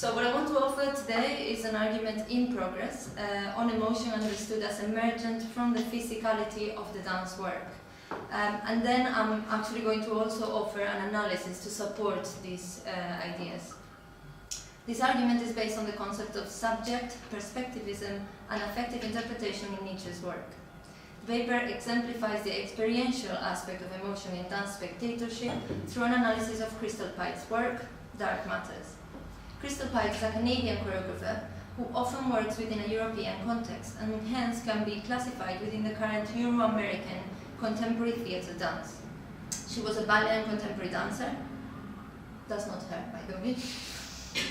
So what I want to offer today is an argument in progress on emotion understood as emergent from the physicality of the dance work. And then I'm actually going to also offer an analysis to support these ideas. This argument is based on the concept of subject, perspectivism, and affective interpretation in Nietzsche's work. The paper exemplifies the experiential aspect of emotion in dance spectatorship through an analysis of Crystal Pite's work, Dark Matters. Crystal Pite is a Canadian choreographer who often works within a European context and hence can be classified within the current Euro-American contemporary theatre dance. She was a ballet and contemporary dancer, that's not her by the way,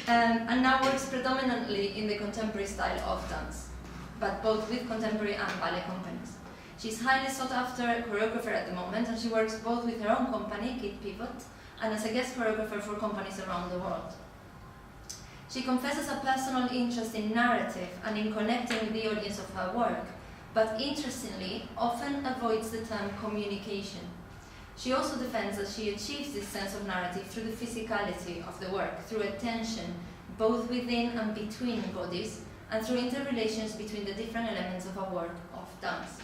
and now works predominantly in the contemporary style of dance, but both with contemporary and ballet companies. She's highly sought after choreographer at the moment, and she works both with her own company, Kid Pivot, and as a guest choreographer for companies around the world. She confesses a personal interest in narrative and in connecting with the audience of her work, but interestingly, often avoids the term communication. She also defends that she achieves this sense of narrative through the physicality of the work, through a tension both within and between bodies, and through interrelations between the different elements of a work of dance.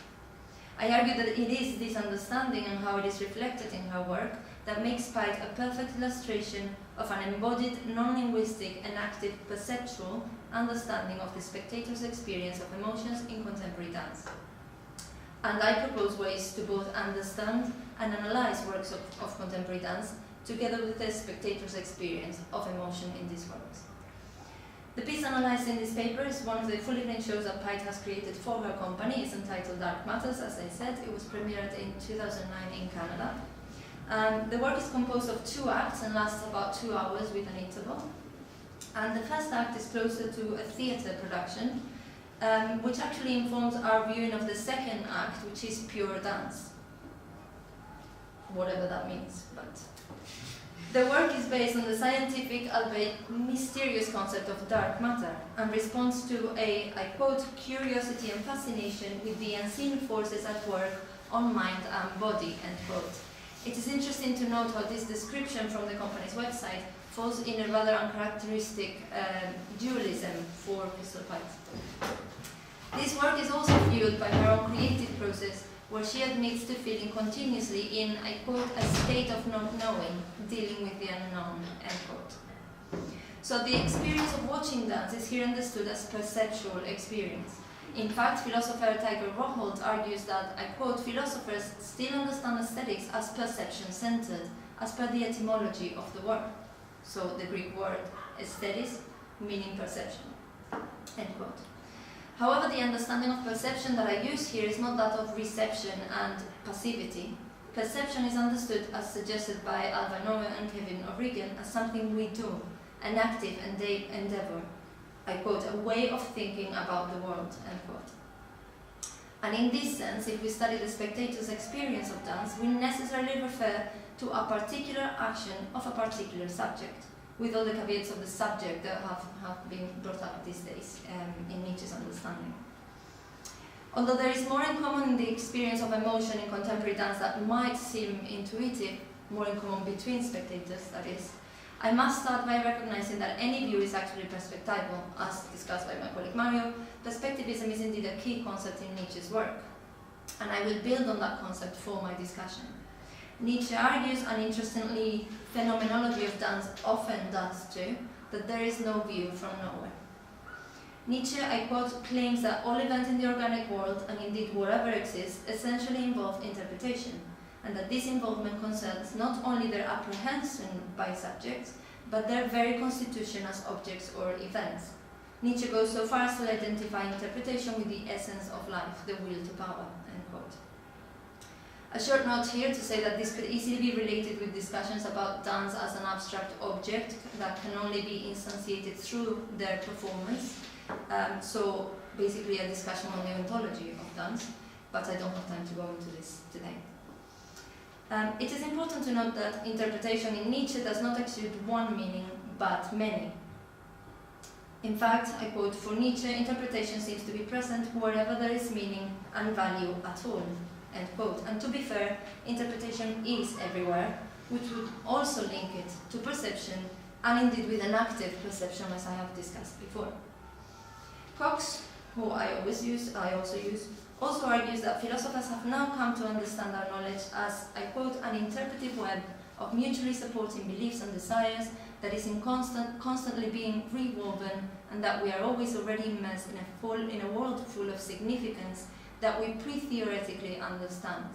I argue that it is this understanding and how it is reflected in her work that makes Pite a perfect illustration of an embodied, non-linguistic and active perceptual understanding of the spectator's experience of emotions in contemporary dance. And I propose ways to both understand and analyze works of contemporary dance together with the spectator's experience of emotion in these works. The piece analyzed in this paper is one of the full-evening shows that Pite has created for her company. It's entitled Dark Matters, as I said. It was premiered in 2009 in Canada. The work is composed of 2 acts and lasts about 2 hours with an interval. And the first act is closer to a theatre production, which actually informs our viewing of the second act, which is pure dance. Whatever that means, but... The work is based on the scientific, albeit mysterious concept of dark matter, and responds to a, I quote, curiosity and fascination with the unseen forces at work on mind and body, end quote. It is interesting to note how this description from the company's website falls in a rather uncharacteristic dualism for Crystal Pite. This work is also fueled by her own creative process, where she admits to feeling continuously in, I quote, a state of not knowing, dealing with the unknown, end quote. So the experience of watching dance is here understood as perceptual experience. In fact, philosopher Tiger Roholt argues that, I quote, philosophers still understand aesthetics as perception-centered, as per the etymology of the word. So the Greek word aesthetis, meaning perception, end quote. However, the understanding of perception that I use here is not that of reception and passivity. Perception is understood, as suggested by Alva Noe and Kevin O'Regan, as something we do, an active endeavor. I quote, a way of thinking about the world, end quote. And in this sense, if we study the spectator's experience of dance, we necessarily refer to a particular action of a particular subject, with all the caveats of the subject that have been brought up these days in Nietzsche's understanding. Although there is more in common in the experience of emotion in contemporary dance that might seem intuitive, more in common between spectators, that is, I must start by recognizing that any view is actually perspectival. As discussed by my colleague Mario, perspectivism is indeed a key concept in Nietzsche's work, and I will build on that concept for my discussion. Nietzsche argues, and interestingly, phenomenology of dance often does too, that there is no view from nowhere. Nietzsche, I quote, claims that all events in the organic world, and indeed whatever exists, essentially involve interpretation, and that this involvement concerns not only their apprehension by subjects, but their very constitution as objects or events. Nietzsche goes so far as to identify interpretation with the essence of life, the will to power, end quote. A short note here to say that this could easily be related with discussions about dance as an abstract object that can only be instantiated through their performance. So basically a discussion on the ontology of dance, but I don't have time to go into this today. It is important to note that interpretation in Nietzsche does not exude one meaning, but many. In fact, I quote, for Nietzsche, interpretation seems to be present wherever there is meaning and value at all, end quote. And to be fair, interpretation is everywhere, which would also link it to perception, and indeed with an active perception, as I have discussed before. Cox, who I also use, also argues that philosophers have now come to understand our knowledge as, I quote, an interpretive web of mutually supporting beliefs and desires that is constantly being rewoven, and that we are always already immersed in a world full of significance that we pre-theoretically understand.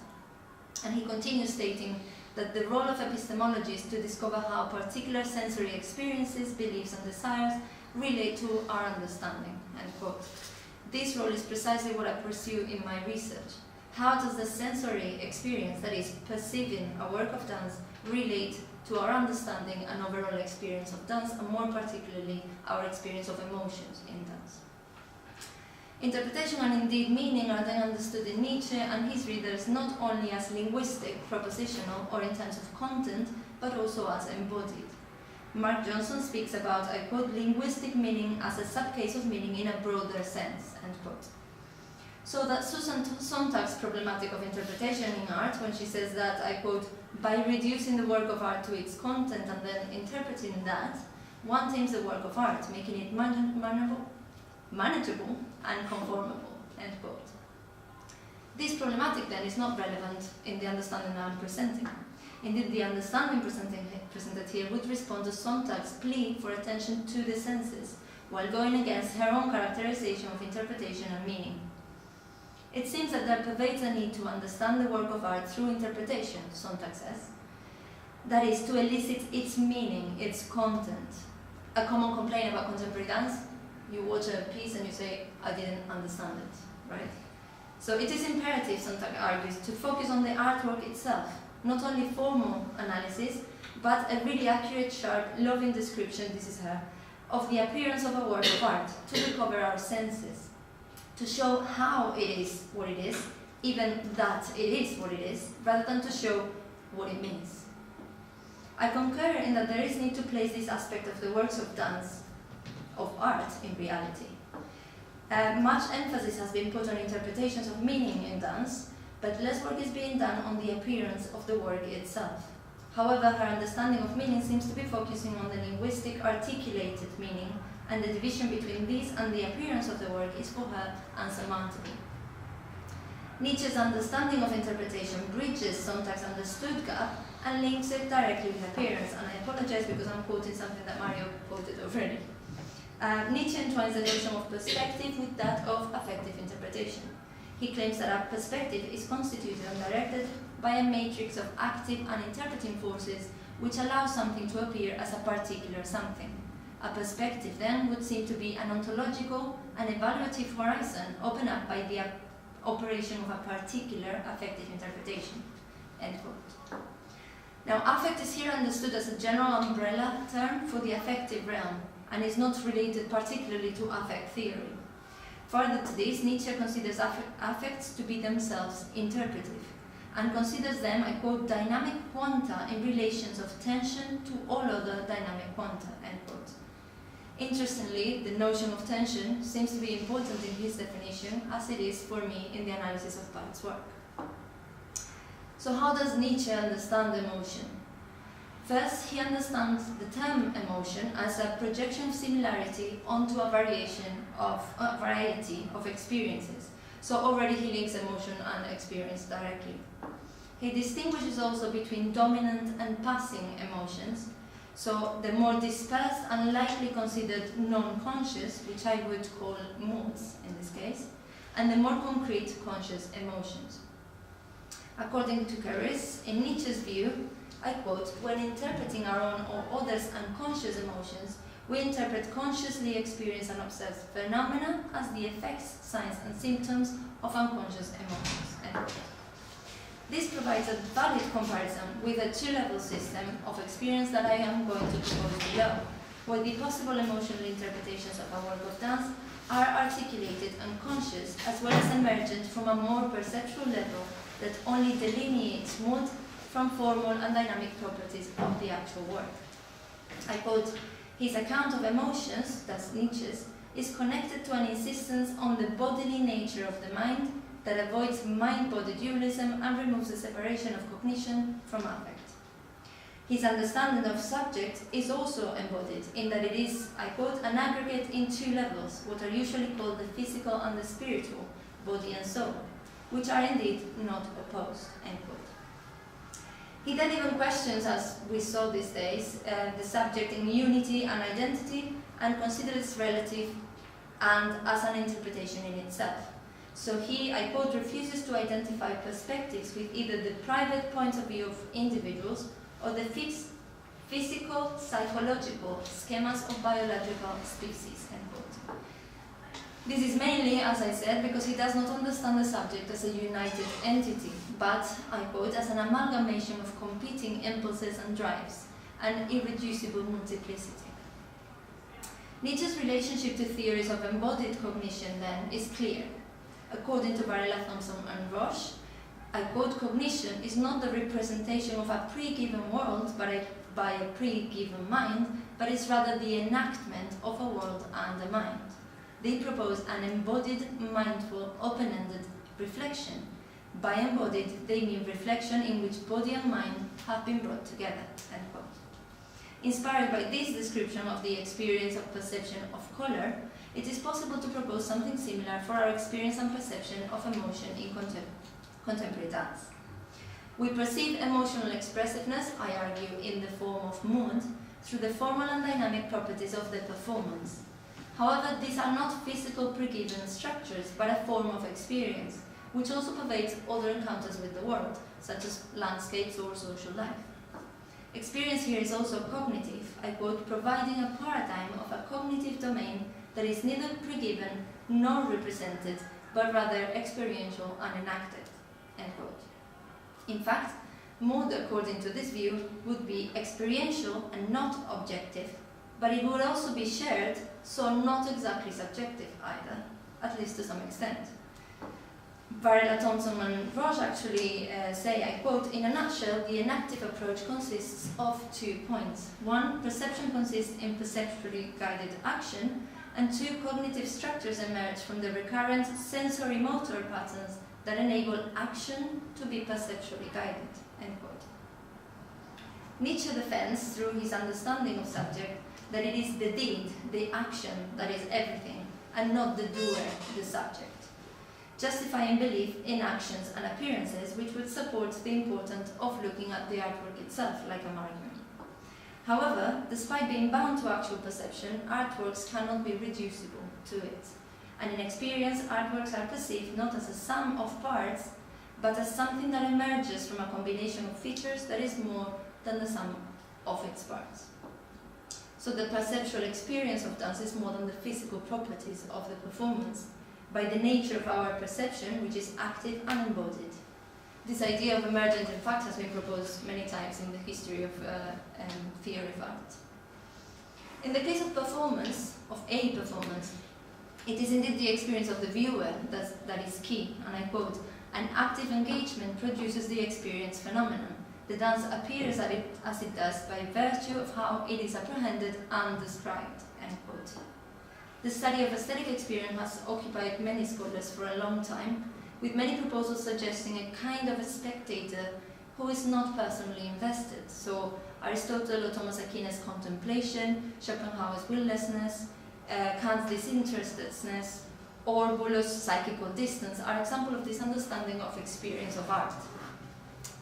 And he continues stating that the role of epistemology is to discover how particular sensory experiences, beliefs and desires relate to our understanding, end quote. This role is precisely what I pursue in my research. How does the sensory experience, that is, perceiving a work of dance, relate to our understanding and overall experience of dance, and more particularly, our experience of emotions in dance? Interpretation and indeed meaning are then understood in Nietzsche and his readers not only as linguistic, propositional, or in terms of content, but also as embodied. Mark Johnson speaks about, I quote, linguistic meaning as a subcase of meaning in a broader sense, end quote. So that Susan Sontag's problematic of interpretation in art, when she says that, I quote, by reducing the work of art to its content and then interpreting that, one tames the work of art, making it manageable and conformable, end quote. This problematic then is not relevant in the understanding I'm presenting. Indeed, the understanding presented here would respond to Sontag's plea for attention to the senses, while going against her own characterization of interpretation and meaning. It seems that there pervades a need to understand the work of art through interpretation, Sontag says. That is, to elicit its meaning, its content. A common complaint about contemporary dance, you watch a piece and you say, I didn't understand it, right? So it is imperative, Sontag argues, to focus on the artwork itself, not only formal analysis, but a really accurate, sharp, loving description, this is her, of the appearance of a work of art, to recover our senses, to show how it is what it is, even that it is what it is, rather than to show what it means. I concur in that there is need to place this aspect of the works of dance, of art, in reality. Much emphasis has been put on interpretations of meaning in dance, but less work is being done on the appearance of the work itself. However, her understanding of meaning seems to be focusing on the linguistic articulated meaning, and the division between this and the appearance of the work is for her unsurmountable. Nietzsche's understanding of interpretation bridges Sontag's understood gap and links it directly with appearance, and I apologize because I'm quoting something that Mario quoted already. Nietzsche entwines the notion of perspective with that of affective interpretation. He claims that our perspective is constituted and directed by a matrix of active and interpreting forces which allow something to appear as a particular something. A perspective then would seem to be an ontological and evaluative horizon opened up by the operation of a particular affective interpretation. End quote. Now, affect is here understood as a general umbrella term for the affective realm and is not related particularly to affect theory. Further to this, Nietzsche considers affects to be themselves interpretive, and considers them, I quote, dynamic quanta in relations of tension to all other dynamic quanta, end quote. Interestingly, the notion of tension seems to be important in his definition, as it is for me in the analysis of Barthes's work. So how does Nietzsche understand emotion? First, he understands the term emotion as a projection of similarity onto a variety of experiences. So already he links emotion and experience directly. He distinguishes also between dominant and passing emotions. So the more dispersed and likely considered non-conscious, which I would call moods in this case, and the more concrete conscious emotions. According to Caris, in Nietzsche's view, I quote, when interpreting our own or others' unconscious emotions, we interpret consciously experienced and observed phenomena as the effects, signs and symptoms of unconscious emotions. End quote. This provides a valid comparison with a two-level system of experience that I am going to propose below, where the possible emotional interpretations of a work of dance are articulated and conscious, as well as emergent from a more perceptual level that only delineates mood from formal and dynamic properties of the actual work. I quote, his account of emotions, that's Nietzsche's, is connected to an insistence on the bodily nature of the mind that avoids mind-body dualism and removes the separation of cognition from affect. His understanding of subject is also embodied in that it is, I quote, an aggregate in two levels, what are usually called the physical and the spiritual, body and soul, which are indeed not opposed, end quote. He then even questions, as we saw these days, the subject in unity and identity, and considers relative and as an interpretation in itself. So he, I quote, refuses to identify perspectives with either the private point of view of individuals or the fixed physical, psychological schemas of biological species, end quote. This is mainly, as I said, because he does not understand the subject as a united entity, but, I quote, as an amalgamation of competing impulses and drives, an irreducible multiplicity. Nietzsche's relationship to theories of embodied cognition, then, is clear. According to Varela, Thompson, and Roche, I quote, cognition is not the representation of a pre-given world by a pre-given mind, but is rather the enactment of a world and a mind. They propose an embodied, mindful, open-ended reflection. By embodied, they mean reflection in which body and mind have been brought together, end quote. Inspired by this description of the experience of perception of color, it is possible to propose something similar for our experience and perception of emotion in contemporary dance. We perceive emotional expressiveness, I argue, in the form of mood, through the formal and dynamic properties of the performance. However, these are not physical pre-given structures, but a form of experience, which also pervades other encounters with the world, such as landscapes or social life. Experience here is also cognitive, I quote, providing a paradigm of a cognitive domain that is neither pre-given nor represented, but rather experiential and enacted, end quote. In fact, mood, according to this view, would be experiential and not objective, but it would also be shared, so not exactly subjective either, at least to some extent. Varela, Thompson, and Roche actually say, I quote, in a nutshell, the enactive approach consists of 2 points. 1, perception consists in perceptually guided action, and 2, cognitive structures emerge from the recurrent sensory motor patterns that enable action to be perceptually guided, end quote. Nietzsche defends, through his understanding of subject, that it is the deed, the action, that is everything, and not the doer, the subject, justifying belief in actions and appearances, which would support the importance of looking at the artwork itself like an argument. However, despite being bound to actual perception, artworks cannot be reducible to it. And in experience, artworks are perceived not as a sum of parts, but as something that emerges from a combination of features that is more than the sum of its parts. So the perceptual experience of dance is more than the physical properties of the performance, by the nature of our perception, which is active and embodied. This idea of emergent, in fact, has been proposed many times in the history of theory of art. In the case of performance, of a performance, it is indeed the experience of the viewer that is key, and I quote, an active engagement produces the experience phenomenon. The dance appears as it does by virtue of how it is apprehended and described, end quote. The study of aesthetic experience has occupied many scholars for a long time, with many proposals suggesting a kind of a spectator who is not personally invested. So Aristotle or Thomas Aquinas' contemplation, Schopenhauer's willlessness, Kant's disinterestedness, or Bullo's psychical distance are examples of this understanding of experience of art.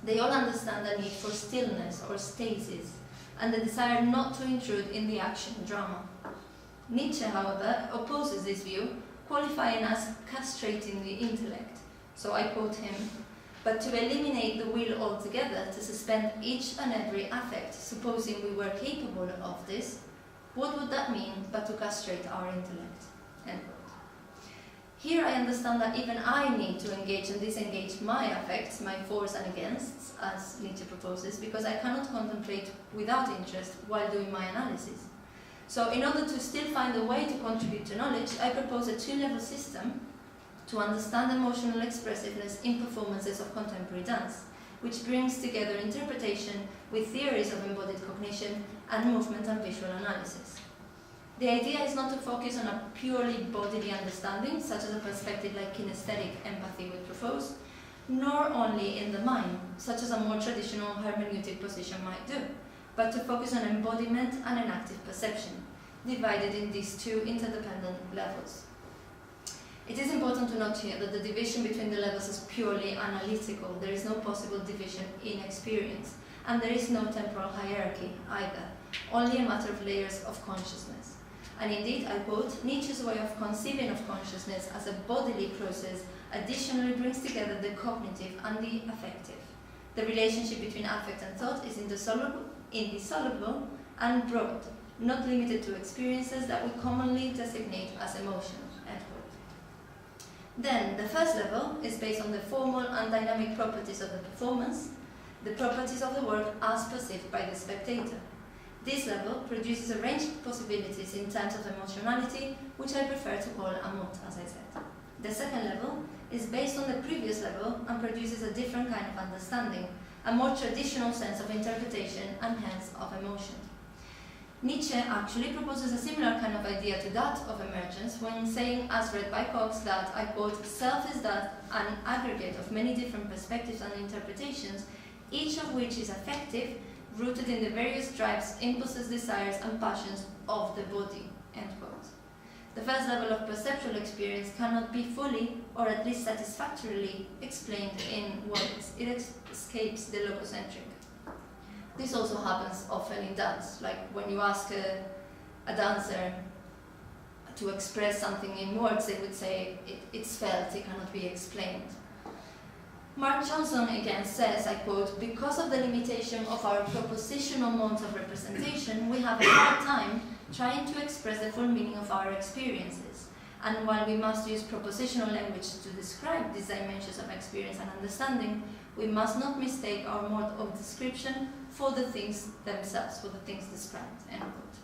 They all understand the need for stillness or stasis, and the desire not to intrude in the action drama. Nietzsche, however, opposes this view, qualifying as castrating the intellect. So I quote him, but to eliminate the will altogether, to suspend each and every affect, supposing we were capable of this, what would that mean but to castrate our intellect? End quote. Here I understand that even I need to engage and disengage my affects, my fors and againsts, as Nietzsche proposes, because I cannot contemplate without interest while doing my analysis. So in order to still find a way to contribute to knowledge, I propose a two-level system to understand emotional expressiveness in performances of contemporary dance, which brings together interpretation with theories of embodied cognition and movement and visual analysis. The idea is not to focus on a purely bodily understanding, such as a perspective like kinesthetic empathy would propose, nor only in the mind, such as a more traditional hermeneutic position might do, but to focus on embodiment and an active perception, divided in these two interdependent levels. It is important to note here that the division between the levels is purely analytical. There is no possible division in experience, and there is no temporal hierarchy either, only a matter of layers of consciousness. And indeed, I quote, Nietzsche's way of conceiving of consciousness as a bodily process additionally brings together the cognitive and the affective. The relationship between affect and thought is indissoluble and broad, not limited to experiences that we commonly designate as emotions. Then, the first level is based on the formal and dynamic properties of the performance, the properties of the work as perceived by the spectator. This level produces a range of possibilities in terms of emotionality, which I prefer to call a mood, as I said. The second level is based on the previous level and produces a different kind of understanding, a more traditional sense of interpretation and hence of emotion. Nietzsche actually proposes a similar kind of idea to that of emergence when saying, as read by Cox, that, I quote, self is that an aggregate of many different perspectives and interpretations, each of which is affective, rooted in the various drives, impulses, desires, and passions of the body, end quote. The first level of perceptual experience cannot be fully, or at least satisfactorily, explained in words. It escapes the logocentric. This also happens often in dance, like when you ask a dancer to express something in words, they would say, it's felt, it cannot be explained. Mark Johnson again says, I quote, because of the limitation of our propositional modes of representation, we have a hard time trying to express the full meaning of our experiences. And while we must use propositional language to describe these dimensions of experience and understanding, we must not mistake our mode of description for the things themselves, for the things described, end quote.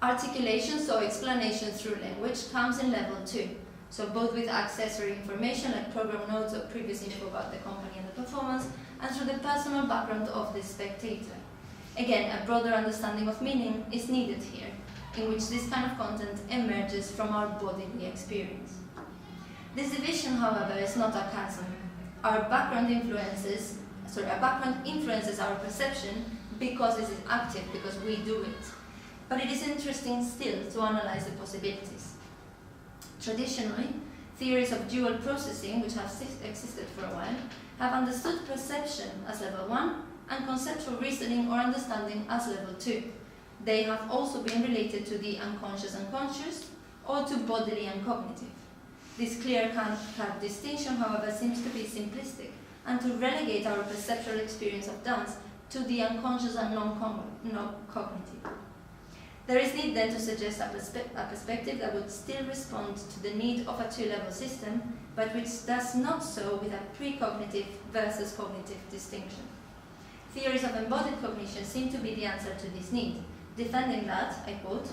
Articulation, so explanation through language, comes in level 2. So both with accessory information like program notes or previous info about the company and the performance, and through the personal background of the spectator. Again, a broader understanding of meaning is needed here, in which this kind of content emerges from our bodily experience. This division, however, is not a chasm. Our background influences our perception because it is active, because we do it. But it is interesting still to analyze the possibilities. Traditionally, theories of dual processing, which have existed for a while, have understood perception as level 1 and conceptual reasoning or understanding as level 2. They have also been related to the unconscious and conscious, or to bodily and cognitive. This clear-cut distinction, however, seems to be simplistic, and to relegate our perceptual experience of dance to the unconscious and non-cognitive. There is need then to suggest a perspective that would still respond to the need of a two-level system, but which does not so with a precognitive versus cognitive distinction. Theories of embodied cognition seem to be the answer to this need, defending that, I quote,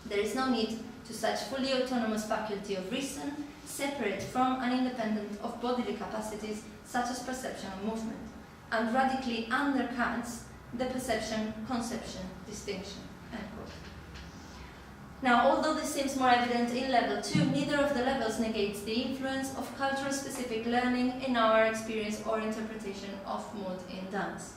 there is no need to such fully autonomous faculty of reason, separate from and independent of bodily capacities such as perception and movement, and radically undercuts the perception-conception distinction, end quote. Now, although this seems more evident in level 2, neither of the levels negates the influence of cultural-specific learning in our experience or interpretation of mood in dance,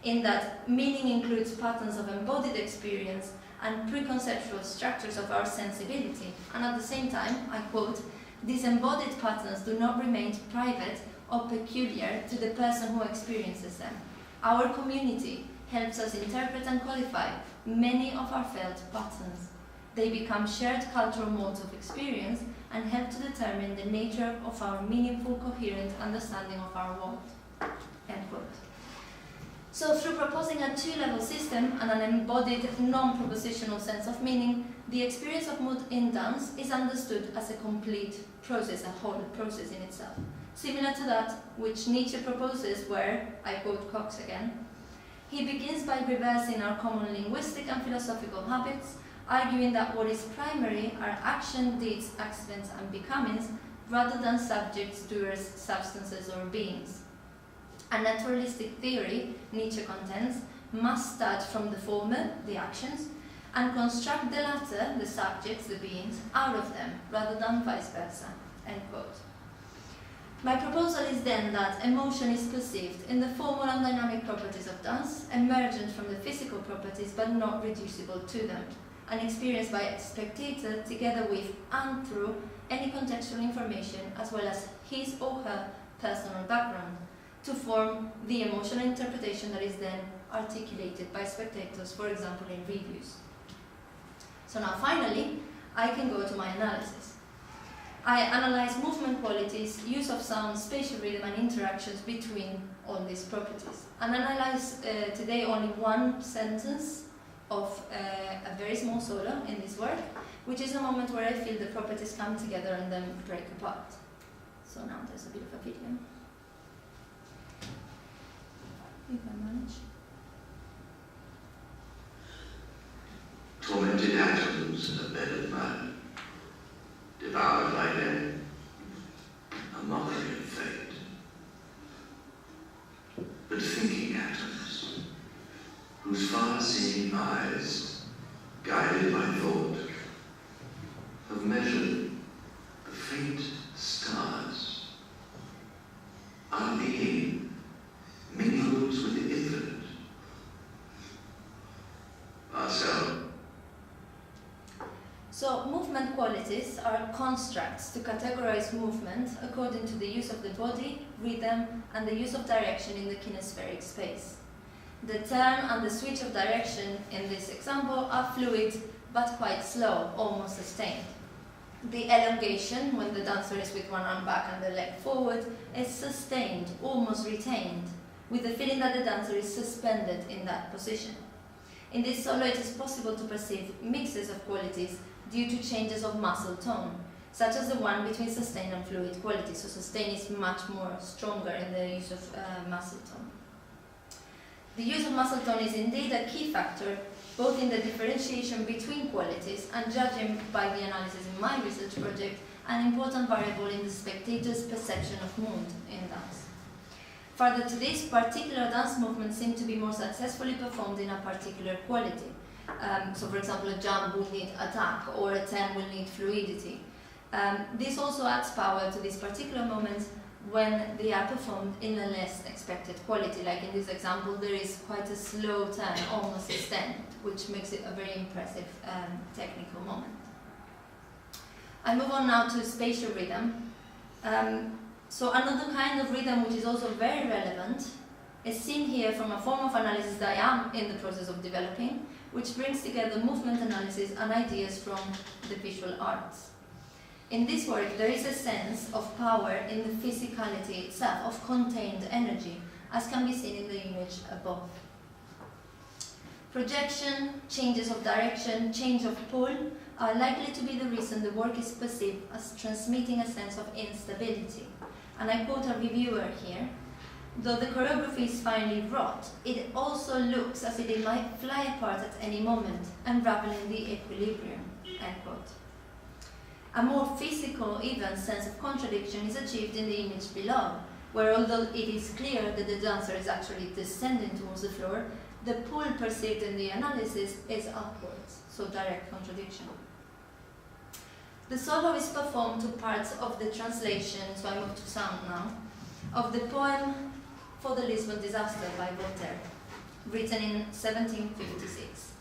in that meaning includes patterns of embodied experience and preconceptual structures of our sensibility, and at the same time, I quote, these embodied patterns do not remain private or peculiar to the person who experiences them. Our community helps us interpret and qualify many of our felt patterns. They become shared cultural modes of experience and help to determine the nature of our meaningful, coherent understanding of our world. End quote. So through proposing a two-level system and an embodied, non-propositional sense of meaning, the experience of mood in dance is understood as a complete process, a whole process in itself, similar to that which Nietzsche proposes where, I quote Cox again, he begins by reversing our common linguistic and philosophical habits, arguing that what is primary are action, deeds, accidents, and becomings, rather than subjects, doers, substances, or beings. A naturalistic theory, Nietzsche contends, must start from the former, the actions, and construct the latter, the subjects, the beings, out of them, rather than vice versa. End quote. My proposal is then that emotion is perceived in the formal and dynamic properties of dance, emergent from the physical properties but not reducible to them, and experienced by a spectator together with and through any contextual information as well as his or her personal background, to form the emotional interpretation that is then articulated by spectators, for example in reviews. So now finally, I can go to my analysis. I analyze movement qualities, use of sound, spatial rhythm and interactions between all these properties. And analyze today only one sentence of a very small solo in this work, which is a moment where I feel the properties come together and then break apart. So now there's a bit of a video. If I manage. Tormented atoms in a bed of mud, devoured by them, a mockery of fate. But thinking atoms, whose far-seeing eyes, guided by thought, have measured the faint stars. Our being mingles with the infinite. Ourselves. So movement qualities are constructs to categorize movement according to the use of the body, rhythm, and the use of direction in the kinespheric space. The turn and the switch of direction in this example are fluid but quite slow, almost sustained. The elongation, when the dancer is with one arm back and the leg forward, is sustained, almost retained, with the feeling that the dancer is suspended in that position. In this solo, it is possible to perceive mixes of qualities due to changes of muscle tone, such as the one between sustained and fluid qualities. So sustain is much more stronger in the use of muscle tone. The use of muscle tone is indeed a key factor, both in the differentiation between qualities and, judging by the analysis in my research project, an important variable in the spectator's perception of mood in dance. Further to this, particular dance movements seem to be more successfully performed in a particular quality. So for example, a jump will need attack or a turn will need fluidity. This also adds power to these particular moments when they are performed in a less expected quality. Like in this example, there is quite a slow turn, almost sustained, which makes it a very impressive technical moment. I move on now to spatial rhythm. So another kind of rhythm which is also very relevant is seen here from a form of analysis that I am in the process of developing, which brings together movement analysis and ideas from the visual arts. In this work, there is a sense of power in the physicality itself, of contained energy, as can be seen in the image above. Projection, changes of direction, change of pull are likely to be the reason the work is perceived as transmitting a sense of instability. And I quote a reviewer here: "Though the choreography is finely wrought, it also looks as if it might fly apart at any moment, unraveling the equilibrium." End quote. A more physical, even sense of contradiction is achieved in the image below, where although it is clear that the dancer is actually descending towards the floor, the pull perceived in the analysis is upwards, so direct contradiction. The solo is performed to parts of the translation, so I move to sound now, of the poem For the Lisbon Disaster by Voltaire, written in 1756.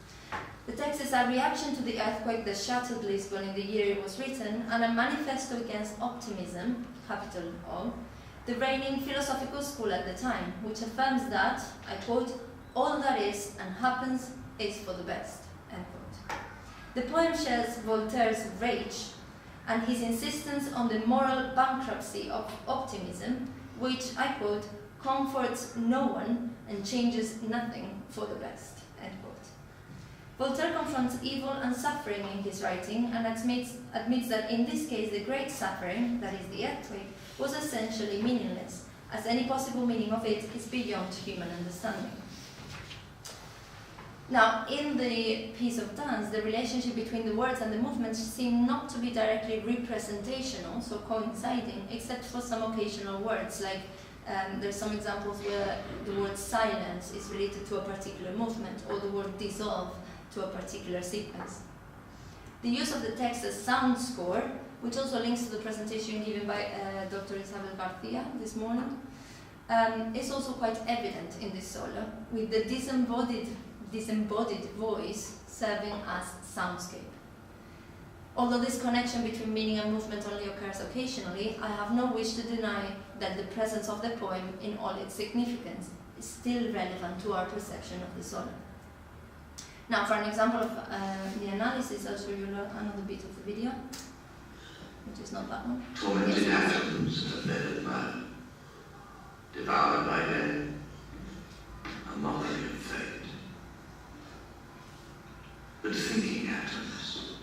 The text is a reaction to the earthquake that shattered Lisbon in the year it was written, and a manifesto against optimism, capital O, the reigning philosophical school at the time, which affirms that, I quote, "all that is and happens is for the best," end quote. The poem shares Voltaire's rage and his insistence on the moral bankruptcy of optimism, which, I quote, "comforts no one and changes nothing for the best," end quote. Voltaire confronts evil and suffering in his writing and admits that in this case the great suffering, that is the earthquake, was essentially meaningless, as any possible meaning of it is beyond human understanding. Now, in the piece of dance, the relationship between the words and the movements seem not to be directly representational, so coinciding, except for some occasional words, like there's some examples where the word silence is related to a particular movement, or the word dissolve to a particular sequence. The use of the text as sound score which also links to the presentation given by Dr. Isabel Garcia this morning, is also quite evident in this solo, with the disembodied voice serving as soundscape. Although this connection between meaning and movement only occurs occasionally, I have no wish to deny that the presence of the poem in all its significance is still relevant to our perception of the solo. Now, for an example of the analysis, I'll show you another bit of the video, which is not that one. Tormented atoms in a bed of mud, devoured by men, a mockery of fate. But thinking atoms,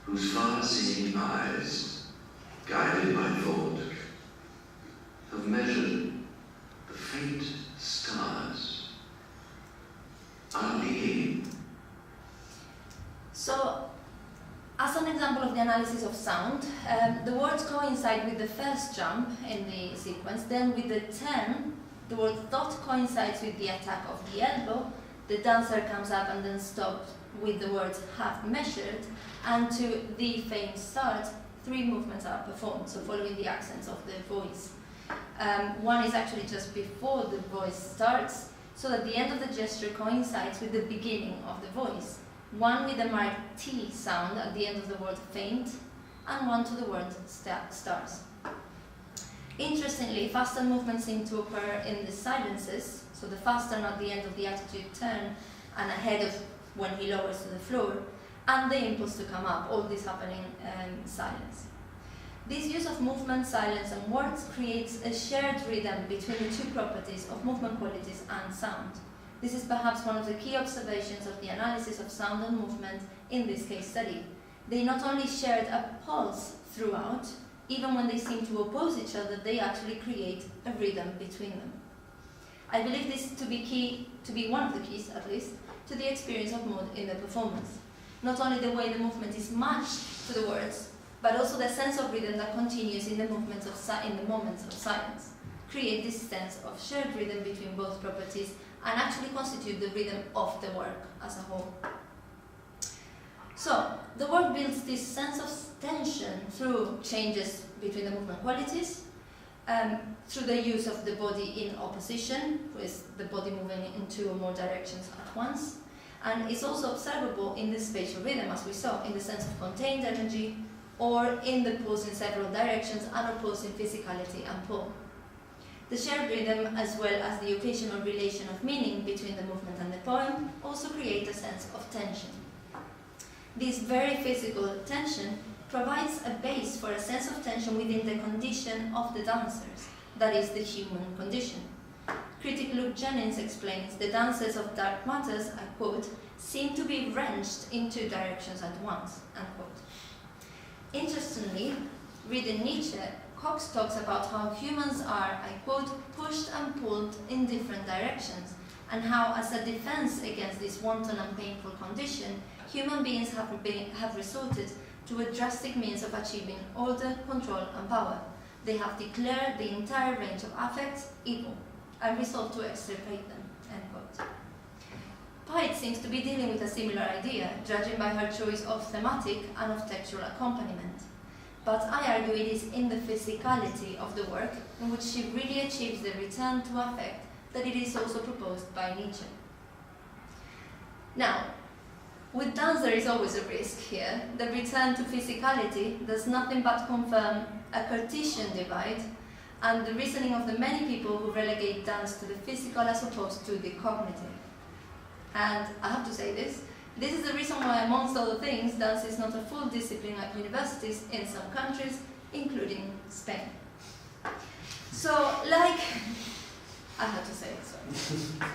whose far-seeing eyes, guided by thought, have measured the faint stars, are being. So, as an example of the analysis of sound, the words coincide with the first jump in the sequence, then with the turn, the word thought coincides with the attack of the elbow, the dancer comes up and then stops with the words have measured, and to the faint start, 3 movements are performed, so following the accents of the voice. One is actually just before the voice starts, so that the end of the gesture coincides with the beginning of the voice. One with the marked T sound at the end of the word faint, and one to the word stars. Interestingly, faster movements seem to occur in the silences, so the faster at the end of the attitude turn and ahead of when he lowers to the floor, and the impulse to come up, all this happening in silence. This use of movement, silence, and words creates a shared rhythm between the 2 properties of movement qualities and sound. This is perhaps one of the key observations of the analysis of sound and movement in this case study. They not only shared a pulse throughout, even when they seem to oppose each other, they actually create a rhythm between them. I believe this to be one of the keys, at least, to the experience of mood in the performance. Not only the way the movement is matched to the words, but also the sense of rhythm that continues in the moments of silence, create this sense of shared rhythm between both properties and actually constitute the rhythm of the work as a whole. So, the work builds this sense of tension through changes between the movement qualities, through the use of the body in opposition, with the body moving in 2 or more directions at once, and it's also observable in the spatial rhythm, as we saw, in the sense of contained energy, or in the pulse in several directions and opposing physicality and pull. The shared rhythm, as well as the occasional relation of meaning between the movement and the poem, also create a sense of tension. This very physical tension provides a base for a sense of tension within the condition of the dancers, that is, the human condition. Critic Luke Jennings explains, the dancers of dark matters, I quote, seem to be wrenched in 2 directions at once, unquote. Interestingly, reading Nietzsche, Cox talks about how humans are, I quote, pushed and pulled in different directions, and how, as a defense against this wanton and painful condition, human beings have resorted to a drastic means of achieving order, control, and power. They have declared the entire range of affects evil, and resolved to extirpate them, end quote. Pite seems to be dealing with a similar idea, judging by her choice of thematic and of textual accompaniment. But I argue it is in the physicality of the work in which she really achieves the return to affect that it is also proposed by Nietzsche. Now, with dance there is always a risk here. The return to physicality does nothing but confirm a Cartesian divide and the reasoning of the many people who relegate dance to the physical as opposed to the cognitive. And I have to say this is the reason why, amongst other things, dance is not a full discipline at universities in some countries, including Spain. So, like, I have to say it, sorry.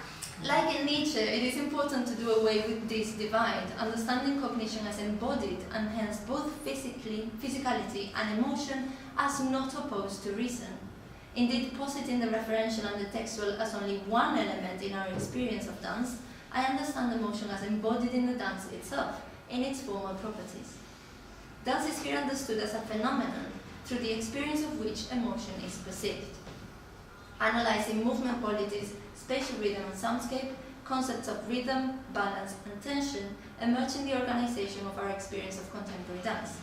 Like in Nietzsche, it is important to do away with this divide, understanding cognition as embodied and hence both physicality and emotion as not opposed to reason. Indeed, positing the referential and the textual as only one element in our experience of dance, I understand emotion as embodied in the dance itself, in its formal properties. Dance is here understood as a phenomenon, through the experience of which emotion is perceived. Analyzing movement qualities, spatial rhythm and soundscape, concepts of rhythm, balance, and tension emerge in the organization of our experience of contemporary dance.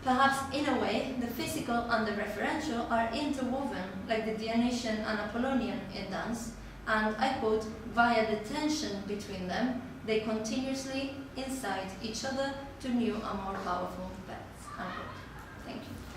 Perhaps in a way, the physical and the referential are interwoven, like the Dionysian and Apollonian in dance, and I quote, via the tension between them, they continuously incite each other to new and more powerful paths. Unquote. Thank you.